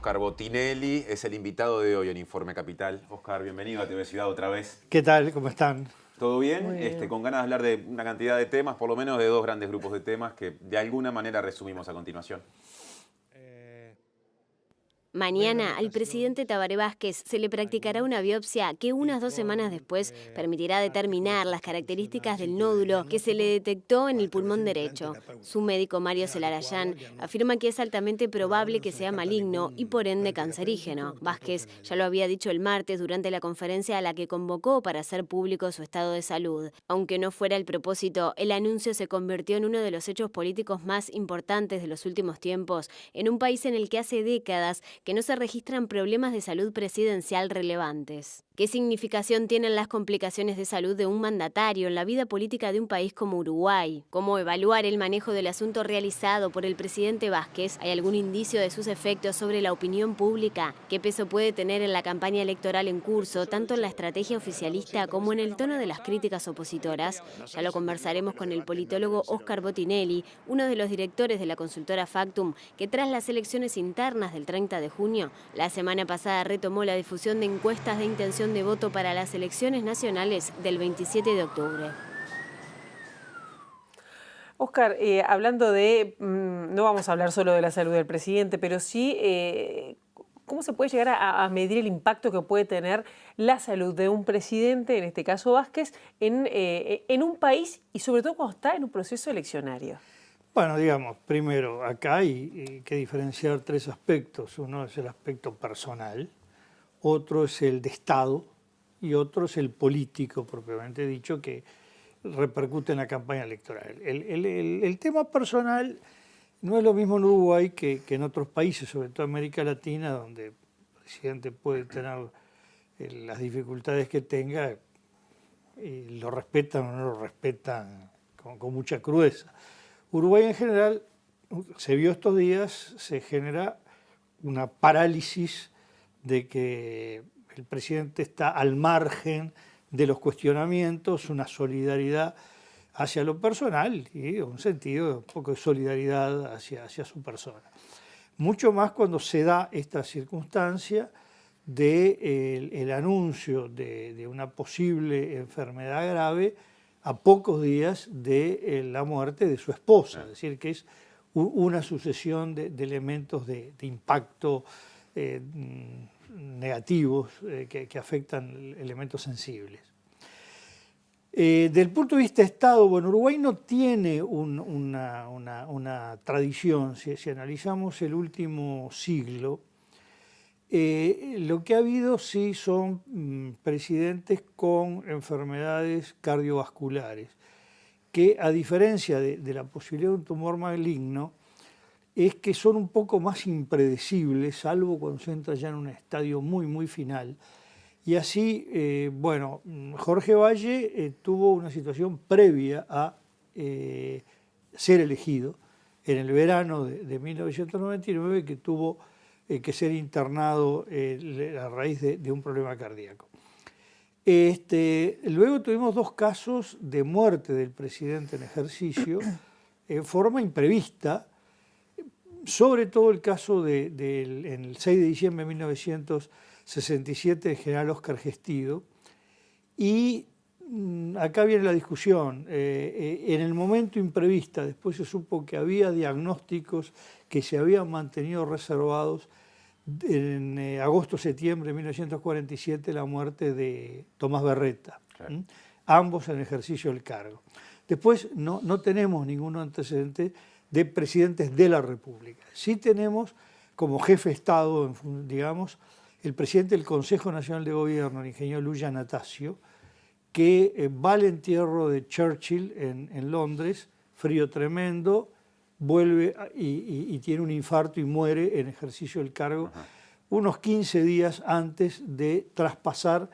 Oscar Botinelli es el invitado de hoy en Informe Capital. Oscar, bienvenido a TV Ciudad otra vez. ¿Qué tal? ¿Cómo están? ¿Todo bien? Muy bien. Con ganas de hablar de una cantidad de temas, por lo menos de dos grandes grupos de temas que de alguna manera resumimos a continuación. Mañana al presidente Tabaré Vázquez se le practicará una biopsia que unas 2 semanas después permitirá determinar las características del nódulo que se le detectó en el pulmón derecho. Su médico Mario Celarayán afirma que es altamente probable que sea maligno y por ende cancerígeno. Vázquez ya lo había dicho el martes durante la conferencia a la que convocó para hacer público su estado de salud. Aunque no fuera el propósito, el anuncio se convirtió en uno de los hechos políticos más importantes de los últimos tiempos, en un país en el que hace décadas que no se registran problemas de salud presidencial relevantes. ¿Qué significación tienen las complicaciones de salud de un mandatario en la vida política de un país como Uruguay? ¿Cómo evaluar el manejo del asunto realizado por el presidente Vázquez? ¿Hay algún indicio de sus efectos sobre la opinión pública? ¿Qué peso puede tener en la campaña electoral en curso, tanto en la estrategia oficialista como en el tono de las críticas opositoras? Ya lo conversaremos con el politólogo Oscar Botinelli, uno de los directores de la consultora Factum, que tras las elecciones internas del 30 de junio, la semana pasada retomó la difusión de encuestas de intención de voto para las elecciones nacionales del 27 de octubre. Oscar, hablando de, no vamos a hablar solo de la salud del presidente, pero sí, ¿cómo se puede llegar a medir el impacto que puede tener la salud de un presidente, en este caso Vázquez, en un país y sobre todo cuando está en un proceso eleccionario? Bueno, digamos, primero, acá hay que diferenciar tres aspectos. Uno es el aspecto personal, otro es el de Estado y otro es el político, propiamente dicho, que repercute en la campaña electoral. El tema personal no es lo mismo en Uruguay que en otros países, sobre todo en América Latina, donde el presidente puede tener las dificultades que tenga y lo respetan o no lo respetan con mucha crudeza. Uruguay en general, se vio estos días, se genera una parálisis de que el presidente está al margen de los cuestionamientos, una solidaridad hacia lo personal y un sentido, un poco de solidaridad hacia su persona. Mucho más cuando se da esta circunstancia del anuncio de una posible enfermedad grave a pocos días de la muerte de su esposa, es decir, que es una sucesión de elementos de impacto negativos que afectan elementos sensibles. Del punto de vista de Estado, bueno, Uruguay no tiene una tradición, si analizamos el último siglo, lo que ha habido sí son presidentes con enfermedades cardiovasculares, que a diferencia de la posibilidad de un tumor maligno, es que son un poco más impredecibles, salvo cuando se entra ya en un estadio muy final. Y así, bueno, Jorge Valle tuvo una situación previa a ser elegido en el verano de 1999, que tuvo que ser internado a raíz de un problema cardíaco. Luego tuvimos dos casos de muerte del presidente en ejercicio en forma imprevista, sobre todo el caso en el 6 de diciembre de 1967 del general Óscar Gestido. Y acá viene la discusión. En el momento imprevista, después se supo que había diagnósticos que se habían mantenido reservados. En agosto-septiembre de 1947 la muerte de Tomás Berreta, claro. Ambos en ejercicio del cargo. Después no tenemos ningún antecedente de presidentes de la República. Sí tenemos como jefe de Estado, digamos, el presidente del Consejo Nacional de Gobierno, el ingeniero Luis Anastasio, que va al entierro de Churchill en Londres, frío tremendo, vuelve y tiene un infarto y muere en ejercicio del cargo unos 15 días antes de traspasar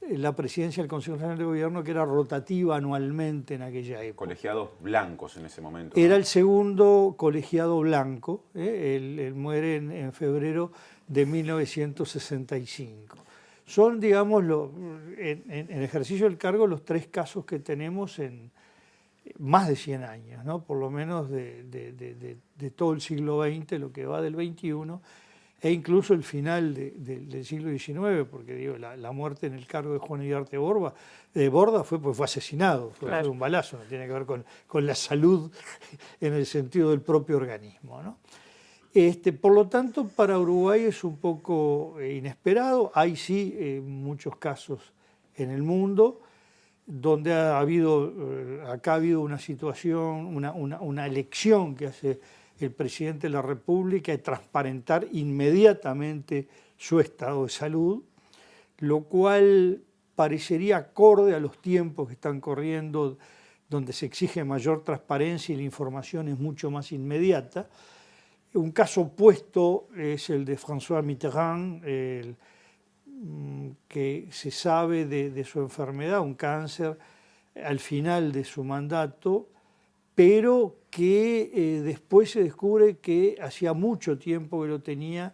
la presidencia del Consejo Nacional de Gobierno, que era rotativa anualmente en aquella época. Colegiados blancos en ese momento. Era el segundo colegiado blanco, él muere en febrero de 1965. Son, digamos, en ejercicio del cargo los tres casos que tenemos en más de 100 años, ¿no? Por lo menos de todo el siglo XX, lo que va del XXI, e incluso el final del siglo XIX, porque digo, la muerte en el cargo de Juan Iriarte Borda fue porque fue asesinado, fue un balazo, no tiene que ver con la salud en el sentido del propio organismo, ¿no? Por lo tanto, para Uruguay es un poco inesperado. Hay sí muchos casos en el mundo donde acá ha habido una situación, una elección que hace el presidente de la República de transparentar inmediatamente su estado de salud, lo cual parecería acorde a los tiempos que están corriendo, donde se exige mayor transparencia y la información es mucho más inmediata. Un caso opuesto es el de François Mitterrand, que se sabe de su enfermedad, un cáncer, al final de su mandato, pero que después se descubre que hacía mucho tiempo que lo tenía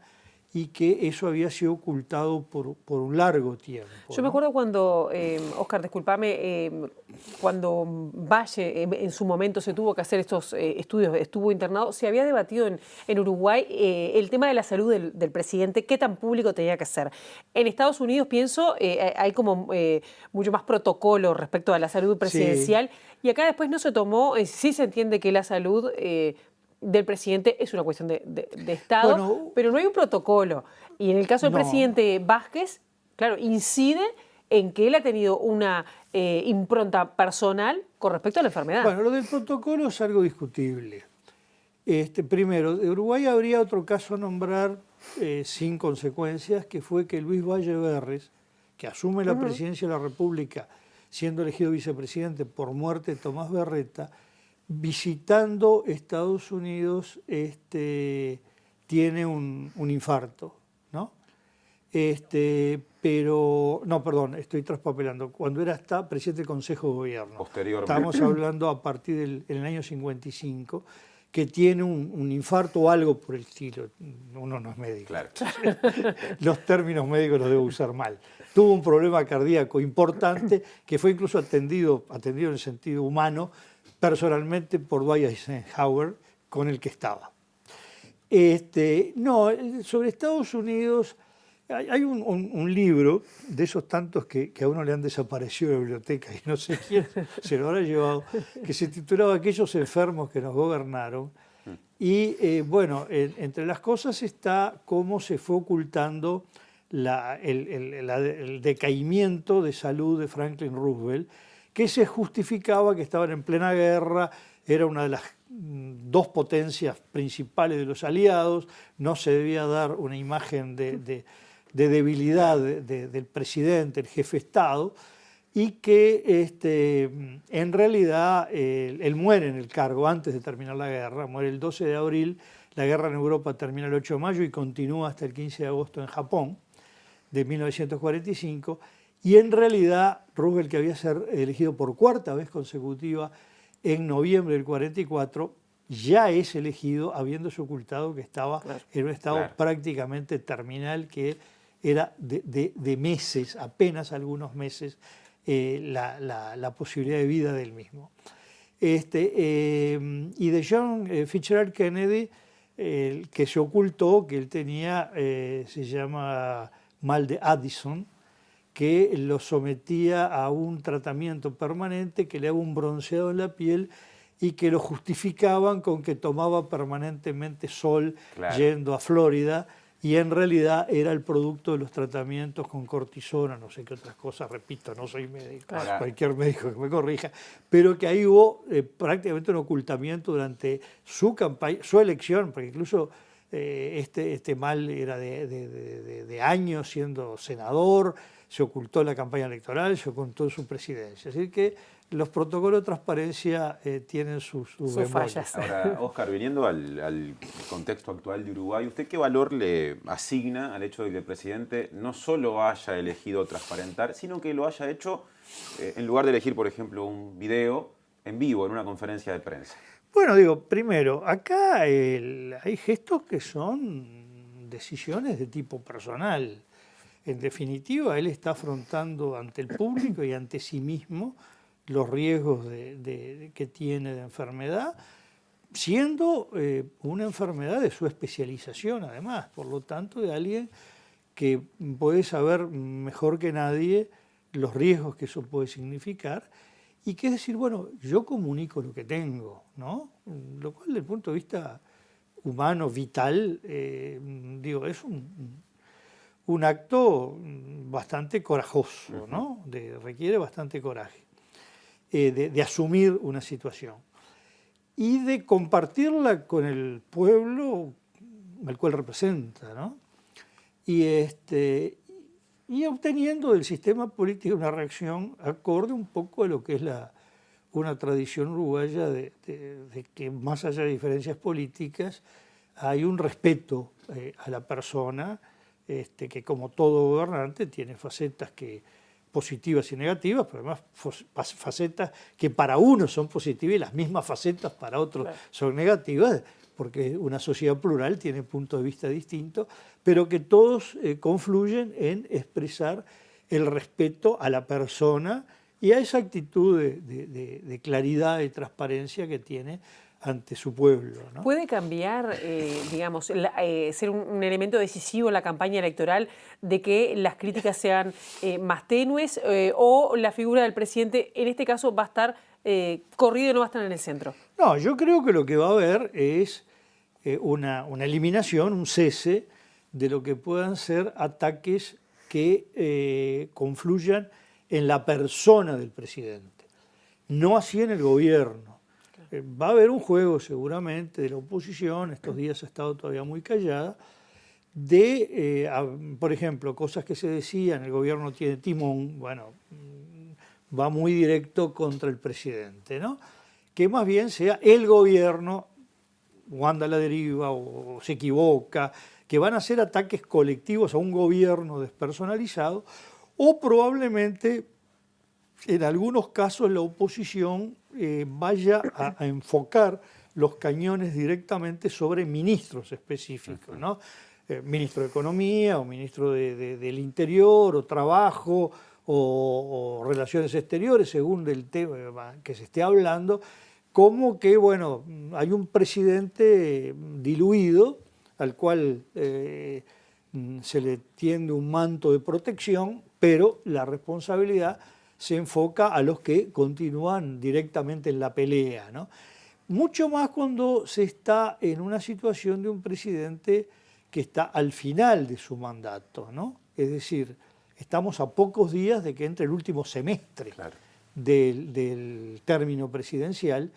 y que eso había sido ocultado por un largo tiempo. Yo me acuerdo cuando, Oscar, discúlpame, cuando Valle en su momento se tuvo que hacer estos estudios, estuvo internado, se había debatido en Uruguay el tema de la salud del presidente, qué tan público tenía que ser. En Estados Unidos, pienso, hay como mucho más protocolo respecto a la salud presidencial, sí. Y acá después no se tomó, sí se entiende que la salud del presidente es una cuestión de Estado, bueno, pero no hay un protocolo. Y en el caso del presidente Vázquez, claro, incide en que él ha tenido una impronta personal con respecto a la enfermedad. Bueno, lo del protocolo es algo discutible. Primero, de Uruguay habría otro caso a nombrar sin consecuencias, que fue que Luis Valle Berres, que asume la presidencia de la República, siendo elegido vicepresidente por muerte de Tomás Berreta, visitando Estados Unidos, tiene un infarto, ¿no? Pero, no, perdón, estoy traspapelando. Cuando era presidente del Consejo de Gobierno. Posteriormente. Estamos hablando a partir del año 55, que tiene un infarto o algo por el estilo. Uno no es médico. Claro. Los términos médicos los debo usar mal. Tuvo un problema cardíaco importante que fue incluso atendido en el sentido humano, personalmente por Dwight Eisenhower, con el que estaba. Sobre Estados Unidos, hay un libro de esos tantos que a uno le han desaparecido de la biblioteca y no sé quién se lo habrá llevado, que se titulaba Aquellos enfermos que nos gobernaron. Y entre las cosas está cómo se fue ocultando el decaimiento de salud de Franklin Roosevelt, que se justificaba que estaban en plena guerra, era una de las dos potencias principales de los aliados, no se debía dar una imagen de debilidad del presidente, el jefe de Estado, y que en realidad él muere en el cargo antes de terminar la guerra, muere el 12 de abril, la guerra en Europa termina el 8 de mayo y continúa hasta el 15 de agosto en Japón, de 1945, y en realidad Roosevelt, que había sido elegido por cuarta vez consecutiva en noviembre del 44, ya es elegido habiéndose ocultado que estaba en un estado prácticamente terminal, que era de meses, apenas algunos meses, la posibilidad de vida del mismo. Y de John Fitzgerald Kennedy, que se ocultó que él tenía, se llama mal de Addison, que lo sometía a un tratamiento permanente que le daba un bronceado en la piel y que lo justificaban con que tomaba permanentemente sol yendo a Florida, y en realidad era el producto de los tratamientos con cortisona, no sé qué otras cosas, repito, no soy médico, cualquier médico que me corrija, pero que ahí hubo prácticamente un ocultamiento durante su campaña, su elección, porque incluso este mal era de años siendo senador, se ocultó en la campaña electoral, se ocultó en su presidencia. Así que los protocolos de transparencia tienen sus fallas. Ahora, Oscar, viniendo al contexto actual de Uruguay, ¿usted qué valor le asigna al hecho de que el presidente no solo haya elegido transparentar, sino que lo haya hecho en lugar de elegir, por ejemplo, un video en vivo, en una conferencia de prensa? Bueno, primero, acá hay gestos que son decisiones de tipo personal. En definitiva, él está afrontando ante el público y ante sí mismo los riesgos que tiene de enfermedad, siendo una enfermedad de su especialización además, por lo tanto de alguien que puede saber mejor que nadie los riesgos que eso puede significar, y que es decir, bueno, yo comunico lo que tengo, ¿no? Lo cual desde el punto de vista humano, vital, digo, es un acto bastante corajoso, ¿no? Requiere bastante coraje de asumir una situación y de compartirla con el pueblo al cual representa, ¿no? Y obteniendo del sistema político una reacción acorde un poco a lo que es una tradición uruguaya de que más allá de diferencias políticas hay un respeto a la persona, que como todo gobernante tiene facetas positivas y negativas, pero además facetas que para unos son positivas y las mismas facetas para otros son negativas, porque una sociedad plural tiene puntos de vista distintos, pero que todos confluyen en expresar el respeto a la persona y a esa actitud de claridad y transparencia que tiene ante su pueblo, ¿no? ¿Puede cambiar, digamos, ser un elemento decisivo en la campaña electoral de que las críticas sean más tenues o la figura del presidente en este caso va a estar corrida y no va a estar en el centro? No, yo creo que lo que va a haber es una eliminación, un cese de lo que puedan ser ataques que confluyan en la persona del presidente, no así en el gobierno. Va a haber un juego seguramente de la oposición, estos días ha estado todavía muy callada, por ejemplo, cosas que se decían, el gobierno tiene timón, bueno, va muy directo contra el presidente, ¿no? Que más bien sea el gobierno o anda a la deriva o se equivoca, que van a ser ataques colectivos a un gobierno despersonalizado, o probablemente en algunos casos la oposición vaya a enfocar los cañones directamente sobre ministros específicos, ¿no? Ministro de Economía o ministro del Interior o Trabajo o Relaciones Exteriores, según el tema que se esté hablando, como que, bueno, hay un presidente diluido al cual se le tiende un manto de protección, pero la responsabilidad se enfoca a los que continúan directamente en la pelea, ¿no? Mucho más cuando se está en una situación de un presidente que está al final de su mandato, ¿no? Es decir, estamos a pocos días de que entre el último semestre del término presidencial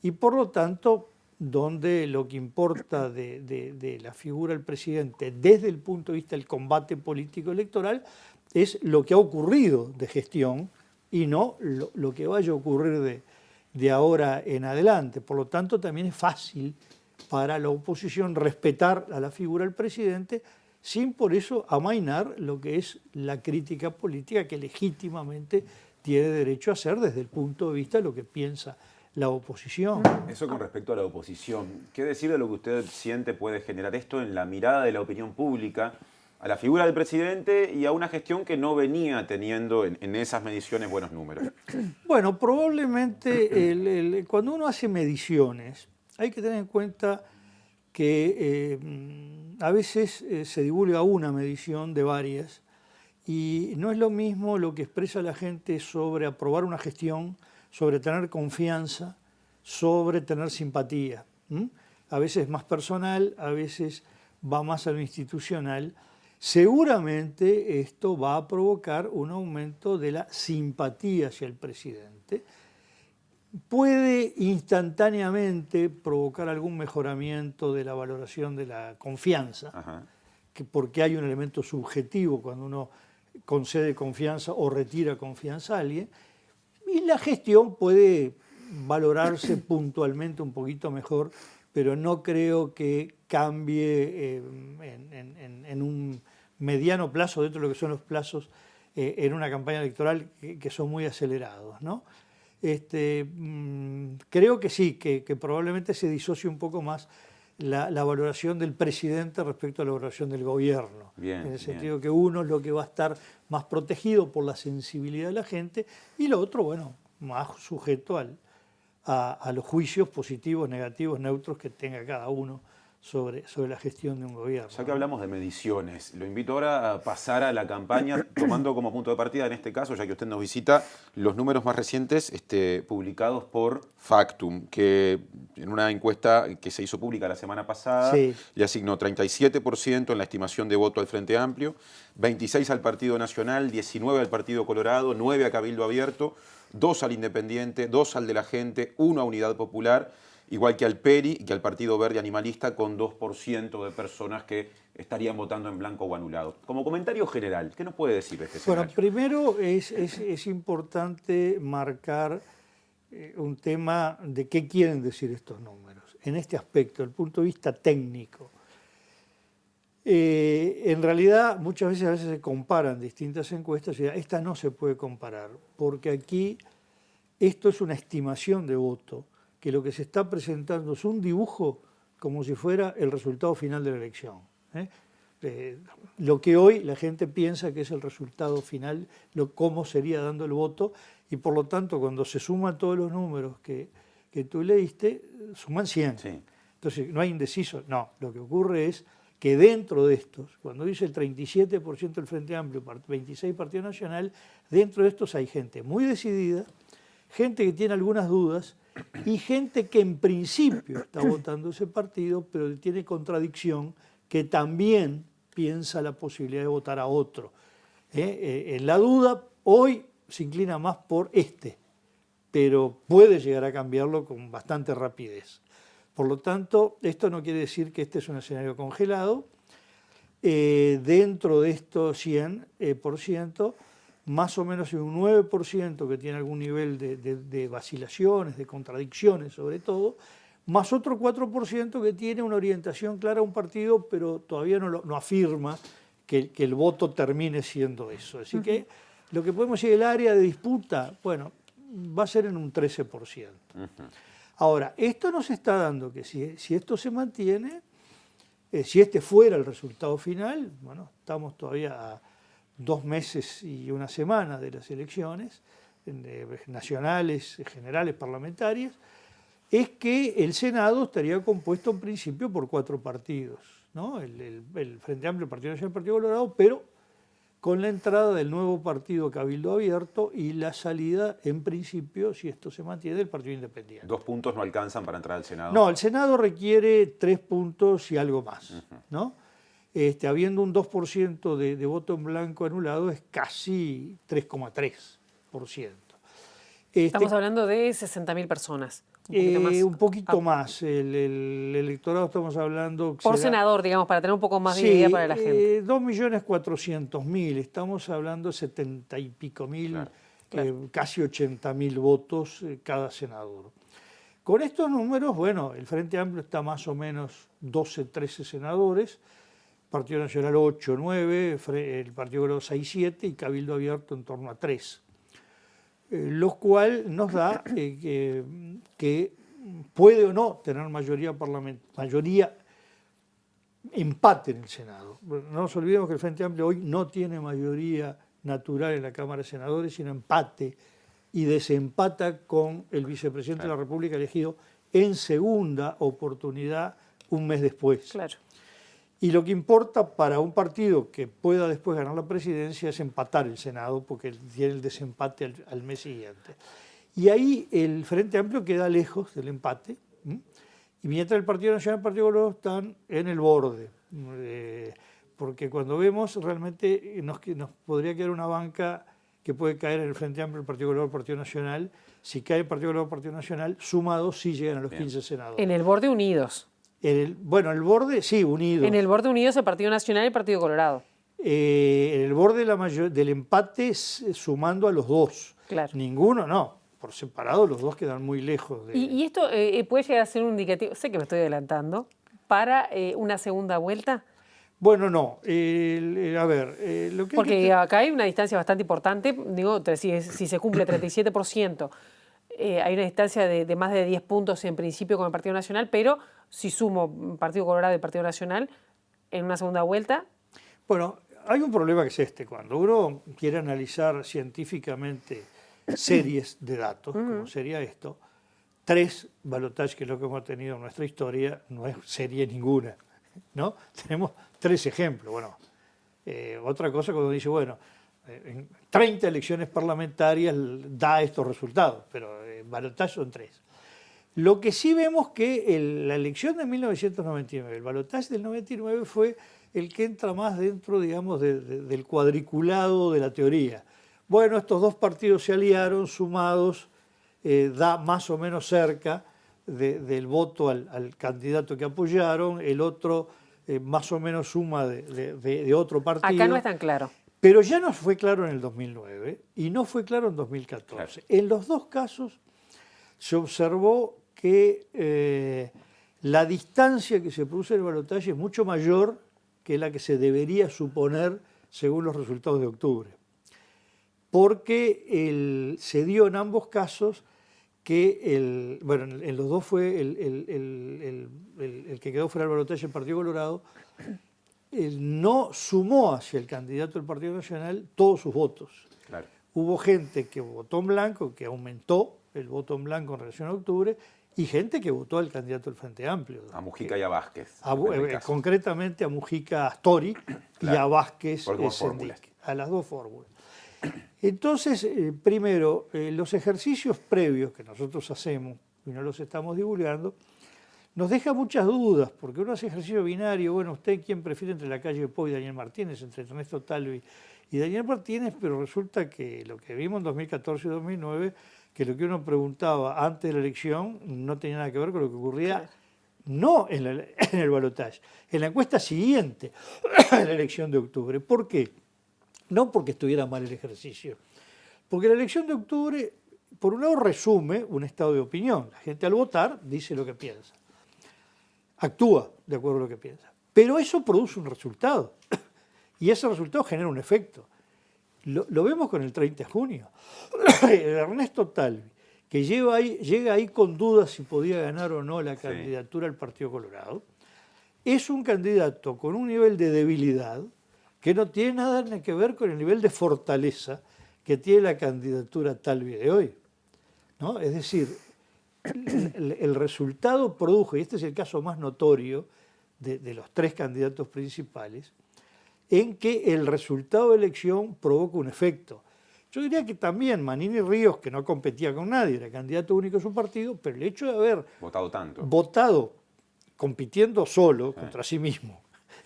y por lo tanto donde lo que importa de la figura del presidente desde el punto de vista del combate político electoral es lo que ha ocurrido de gestión y no lo que vaya a ocurrir de ahora en adelante. Por lo tanto, también es fácil para la oposición respetar a la figura del presidente sin por eso amainar lo que es la crítica política que legítimamente tiene derecho a hacer desde el punto de vista de lo que piensa la oposición. Eso con respecto a la oposición. ¿Qué decir de lo que usted siente puede generar esto en la mirada de la opinión pública a la figura del presidente y a una gestión que no venía teniendo en esas mediciones buenos números? Bueno, probablemente cuando uno hace mediciones hay que tener en cuenta que a veces se divulga una medición de varias y no es lo mismo lo que expresa la gente sobre aprobar una gestión, sobre tener confianza, sobre tener simpatía. A veces es más personal, a veces va más a lo institucional. Seguramente esto va a provocar un aumento de la simpatía hacia el presidente. Puede instantáneamente provocar algún mejoramiento de la valoración de la confianza, porque hay un elemento subjetivo cuando uno concede confianza o retira confianza a alguien, y la gestión puede valorarse puntualmente un poquito mejor, pero no creo que cambie en un mediano plazo, dentro de lo que son los plazos en una campaña electoral que son muy acelerados, ¿no? Creo que sí, que probablemente se disocie un poco más la valoración del presidente respecto a la valoración del gobierno. En el sentido que uno es lo que va a estar más protegido por la sensibilidad de la gente y lo otro, bueno, más sujeto a los juicios positivos, negativos, neutros que tenga cada uno sobre la gestión de un gobierno. Ya que hablamos de mediciones, lo invito ahora a pasar a la campaña, tomando como punto de partida, en este caso, ya que usted nos visita, los números más recientes publicados por Factum, que en una encuesta que se hizo pública la semana pasada, sí, le asignó 37% en la estimación de voto al Frente Amplio, 26% al Partido Nacional, 19% al Partido Colorado, 9% a Cabildo Abierto, 2% al Independiente, 2% al de la Gente, 1% a Unidad Popular, igual que al PERI y que al Partido Verde Animalista, con 2% de personas que estarían votando en blanco o anulado. Como comentario general, ¿qué nos puede decir de este escenario? Bueno, primero es importante marcar un tema de qué quieren decir estos números. En este aspecto, desde el punto de vista técnico, en realidad muchas veces a veces se comparan distintas encuestas y esta no se puede comparar, porque aquí esto es una estimación de voto, que lo que se está presentando es un dibujo como si fuera el resultado final de la elección. Lo que hoy la gente piensa que es el resultado final, cómo sería dando el voto, y por lo tanto cuando se suman todos los números que tú leíste, suman 100. Sí. Entonces no hay indecisos, no, lo que ocurre es que dentro de estos, cuando dice el 37% del Frente Amplio, 26% Partido Nacional, dentro de estos hay gente muy decidida, gente que tiene algunas dudas, y gente que en principio está votando ese partido, pero tiene contradicción, que también piensa la posibilidad de votar a otro. En la duda, hoy se inclina más por pero puede llegar a cambiarlo con bastante rapidez. Por lo tanto, esto no quiere decir que este es un escenario congelado. Dentro de estos 100%, más o menos un 9% que tiene algún nivel de vacilaciones, de contradicciones sobre todo, más otro 4% que tiene una orientación clara a un partido, pero todavía no afirma que el voto termine siendo eso. Así que lo que podemos decir, el área de disputa, bueno, va a ser en un 13%. Ahora, esto nos está dando que si esto se mantiene, si este fuera el resultado final, bueno, estamos todavía a 2 meses y una semana de las elecciones nacionales, generales, parlamentarias, es que el Senado estaría compuesto en principio por 4 partidos, ¿no? El Frente Amplio, el Partido Nacional y el Partido Colorado, pero con la entrada del nuevo partido Cabildo Abierto y la salida, en principio, si esto se mantiene, del Partido Independiente. 2 puntos no alcanzan para entrar al Senado. No, el Senado requiere 3 puntos y algo más, ¿no? Habiendo un 2% de voto en blanco anulado, es casi 3,3%. Estamos hablando de 60.000 personas. Un poquito más. El electorado estamos hablando... Por senador, digamos, para tener un poco más de idea para la gente. 2.400.000. Estamos hablando de 70 y pico mil, claro. Casi 80.000 votos cada senador. Con estos números, bueno, el Frente Amplio está más o menos 12, 13 senadores, Partido Nacional 8, 9, el Partido Colorado 6, 7 y Cabildo Abierto en torno a 3. Lo cual nos da que puede o no tener mayoría empate en el Senado. No nos olvidemos que el Frente Amplio hoy no tiene mayoría natural en la Cámara de Senadores, sino empate, y desempata con el vicepresidente de la República elegido en segunda oportunidad un mes después. Claro. Y lo que importa para un partido que pueda después ganar la presidencia es empatar el Senado, porque tiene el desempate al mes siguiente. Y ahí el Frente Amplio queda lejos del empate, y mientras el Partido Nacional y el Partido Colorado están en el borde. Porque cuando vemos, realmente nos podría quedar una banca que puede caer en el Frente Amplio, el Partido Colorado, el Partido Nacional. Si cae el Partido Colorado, el Partido Nacional, sumados sí llegan a los 15 senadores. En el borde unidos. Bueno, el borde, sí, unidos. En el borde unidos el Partido Nacional y el Partido Colorado. En el borde del empate sumando a los dos. Claro. Ninguno, no. Por separado los dos quedan muy lejos. ¿Y esto puede llegar a ser un indicativo, sé que me estoy adelantando, para una segunda vuelta? Bueno, no. A ver, lo que... Porque acá hay una distancia bastante importante. Digo, si se cumple 37%, hay una distancia de más de 10 puntos en principio con el Partido Nacional, pero si sumo Partido Colorado y Partido Nacional en una segunda vuelta... Bueno, hay un problema que es cuando uno quiere analizar científicamente series de datos, como sería esto, 3 balotajes, que es lo que hemos tenido en nuestra historia, no es serie ninguna, ¿no? Tenemos 3 ejemplos. Bueno, otra cosa cuando dice, bueno, en 30 elecciones parlamentarias da estos resultados, pero balotajes son 3. Lo que sí vemos que la elección de 1999, el balotaje del 99 fue el que entra más dentro, digamos, del cuadriculado de la teoría. Bueno, estos 2 partidos se aliaron, sumados, da más o menos cerca del voto al candidato que apoyaron, el otro más o menos suma de otro partido. Acá no es tan claro. Pero ya no fue claro en el 2009 y no fue claro en 2014. Claro. En los 2 casos se observó que la distancia que se produce en el balotaje es mucho mayor que la que se debería suponer según los resultados de octubre. Porque se dio en ambos casos que, bueno, en los 2 fue el que quedó fuera del balotaje, el Partido Colorado, no sumó hacia el candidato del Partido Nacional todos sus votos. Claro. Hubo gente que votó en blanco, que aumentó el voto en blanco en relación a octubre, y gente que votó al candidato del Frente Amplio. A Mujica y a Vázquez. Concretamente a Mujica Astori, claro, y a Vázquez Sendic, a las 2 fórmulas. Entonces, primero, los ejercicios previos que nosotros hacemos, y no los estamos divulgando, nos deja muchas dudas, porque uno hace ejercicio binario, bueno, ¿usted quién prefiere entre Lacalle Pou y Daniel Martínez, entre Ernesto Talvi y Daniel Martínez? Pero resulta que lo que vimos en 2014 y 2009, que lo que uno preguntaba antes de la elección no tenía nada que ver con lo que ocurría, no en el balotaje, en la encuesta siguiente a la elección de octubre. ¿Por qué? No porque estuviera mal el ejercicio, porque la elección de octubre, por un lado, resume un estado de opinión. La gente al votar dice lo que piensa, actúa de acuerdo a lo que piensa, pero eso produce un resultado y ese resultado genera un efecto. Lo vemos con el 30 de junio. Ernesto Talvi, que llega ahí con dudas si podía ganar o no la candidatura al Partido Colorado, es un candidato con un nivel de debilidad que no tiene nada que ver con el nivel de fortaleza que tiene la candidatura Talvi de hoy, ¿no? Es decir, el resultado produjo, y este es el caso más notorio de los 3 candidatos principales, en que el resultado de elección provoca un efecto. Yo diría que también Manini Ríos, que no competía con nadie, era candidato único de su partido, pero el hecho de haber votado compitiendo solo contra sí mismo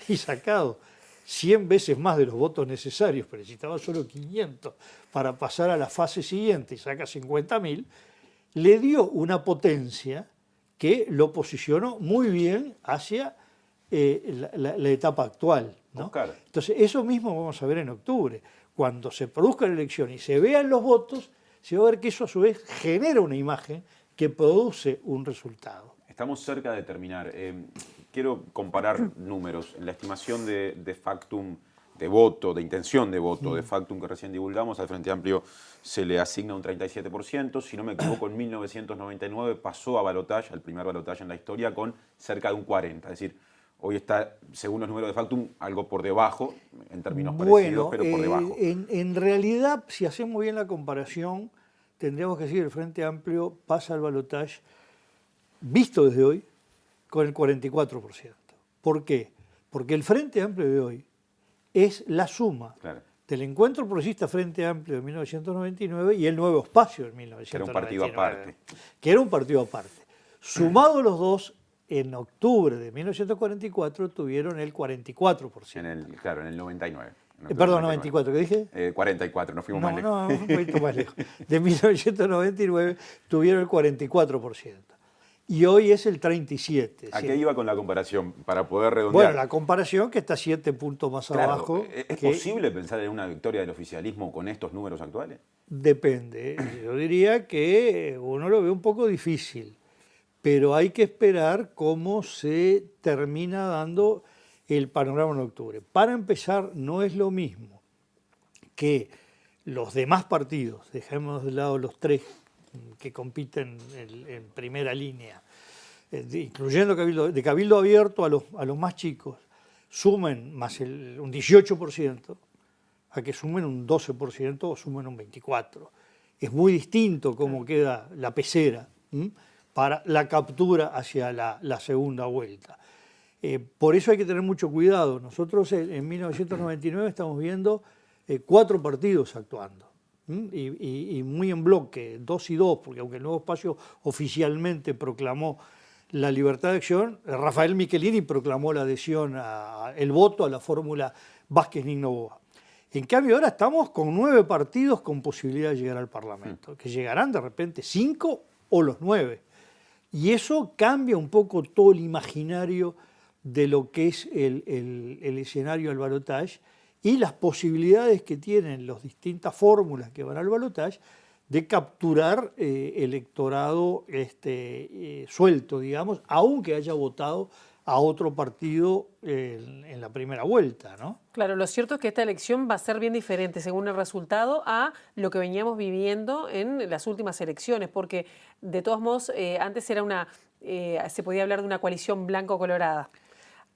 y sacado 100 veces más de los votos necesarios, pero necesitaba solo 500 para pasar a la fase siguiente y saca 50.000, le dio una potencia que lo posicionó muy bien hacia la etapa actual, ¿no? Entonces, eso mismo vamos a ver en octubre. Cuando se produzca la elección y se vean los votos, se va a ver que eso a su vez genera una imagen que produce un resultado. Estamos cerca de terminar. Quiero comparar números. En la estimación de Factum de voto, de intención de voto de Factum que recién divulgamos, al Frente Amplio se le asigna un 37%. Si no me equivoco, en 1999 pasó a balotaje, al primer balotaje en la historia, con cerca de un 40%. Es decir, hoy está, según los números de Factum, algo por debajo, en términos parecidos, pero por debajo. En realidad, si hacemos bien la comparación, tendríamos que decir que el Frente Amplio pasa al balotaje, visto desde hoy, con el 44%. ¿Por qué? Porque el Frente Amplio de hoy es la suma del Encuentro Progresista Frente Amplio de 1999 y el Nuevo Espacio de 1999. Era un partido aparte. Que era un partido aparte. Sumados los dos, en octubre de 1944 tuvieron el 44%. Claro, en el 99. Perdón, 94, ¿qué dije? 44, nos fuimos más lejos. No, un poquito más lejos. De 1999 tuvieron el 44%. Y hoy es el 37%. ¿A qué iba con la comparación? Para poder redondear. Bueno, la comparación que está 7 puntos más abajo. ¿Es posible pensar en una victoria del oficialismo con estos números actuales? Depende. Yo diría que uno lo ve un poco difícil, pero hay que esperar cómo se termina dando el panorama en octubre. Para empezar, no es lo mismo que los demás partidos, dejemos de lado los 3 que compiten en primera línea, incluyendo de Cabildo Abierto a los más chicos, sumen más un 18%, a que sumen un 12% o sumen un 24%. Es muy distinto cómo queda la pecera para la captura hacia la segunda vuelta. Por eso hay que tener mucho cuidado. Nosotros en 1999 estamos viendo 4 partidos actuando. Y muy en bloque, 2 y 2, porque aunque el Nuevo Espacio oficialmente proclamó la libertad de acción, Rafael Michelini proclamó la adhesión, el voto a la fórmula Vázquez-Nin-Noboa. En cambio ahora estamos con 9 partidos con posibilidad de llegar al Parlamento, que llegarán de repente 5 o los 9. Y eso cambia un poco todo el imaginario de lo que es el escenario del balotaje y las posibilidades que tienen las distintas fórmulas que van al balotaje de capturar electorado suelto, digamos, aunque haya votado a otro partido en la primera vuelta, ¿no? Claro, lo cierto es que esta elección va a ser bien diferente según el resultado a lo que veníamos viviendo en las últimas elecciones, porque de todos modos antes era se podía hablar de una coalición blanco-colorada.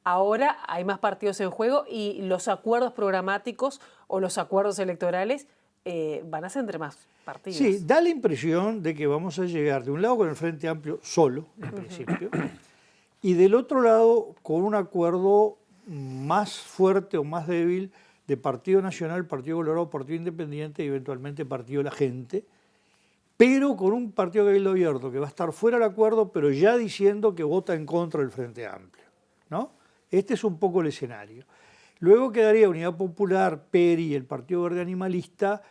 Ahora hay más partidos en juego y los acuerdos programáticos o los acuerdos electorales van a ser entre más partidos. Sí, da la impresión de que vamos a llegar de un lado con el Frente Amplio solo, en principio, y del otro lado con un acuerdo más fuerte o más débil de Partido Nacional, Partido Colorado, Partido Independiente y eventualmente Partido de la Gente, pero con un partido Cabildo Abierto que va a estar fuera del acuerdo, pero ya diciendo que vota en contra del Frente Amplio, ¿no? Este es un poco el escenario. Luego quedaría Unidad Popular, PERI y el Partido Verde Animalista,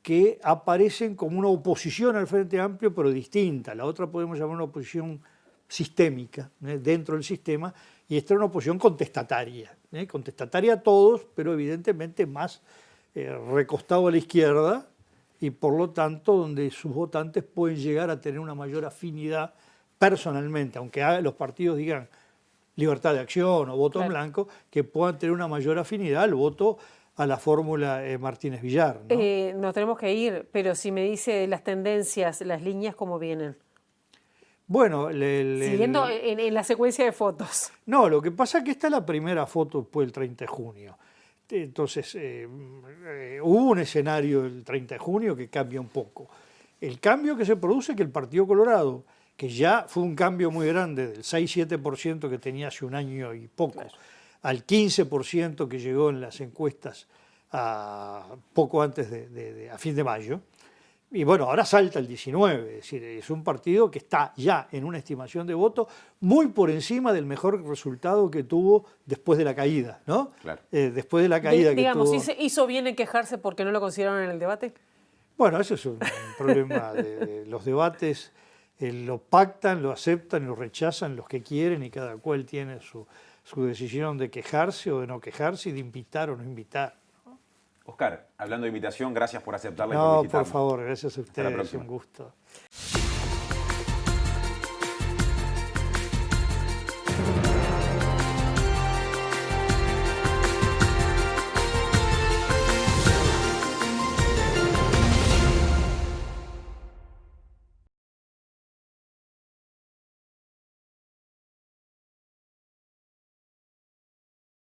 que aparecen como una oposición al Frente Amplio, pero distinta. La otra podemos llamar una oposición sistémica, dentro del sistema, y esta es una oposición contestataria. Contestataria a todos, pero evidentemente más recostado a la izquierda, y por lo tanto donde sus votantes pueden llegar a tener una mayor afinidad personalmente, aunque los partidos digan libertad de acción o voto en blanco, que puedan tener una mayor afinidad al voto a la fórmula Martínez-Villar, ¿no? Nos tenemos que ir, pero si me dice las tendencias, las líneas, ¿cómo vienen? Bueno, siguiendo en la secuencia de fotos. No, lo que pasa es que esta es la primera foto después del 30 de junio. Entonces, hubo un escenario el 30 de junio que cambia un poco. El cambio que se produce es que el Partido Colorado, que ya fue un cambio muy grande del 6-7% que tenía hace un año y poco, al 15% que llegó en las encuestas poco antes a fin de mayo, y bueno, ahora salta el 19%, es decir, es un partido que está ya en una estimación de voto muy por encima del mejor resultado que tuvo después de la caída, ¿no? Claro. Después de la caída que tuvo... Digamos, ¿hizo bien en quejarse porque no lo consideraron en el debate? Bueno, eso es un problema de los debates. Lo pactan, lo aceptan, lo rechazan los que quieren y cada cual tiene su decisión de quejarse o de no quejarse y de invitar o no invitar. Oscar, hablando de invitación, gracias por aceptarla. No, por favor, gracias a ustedes, es un gusto.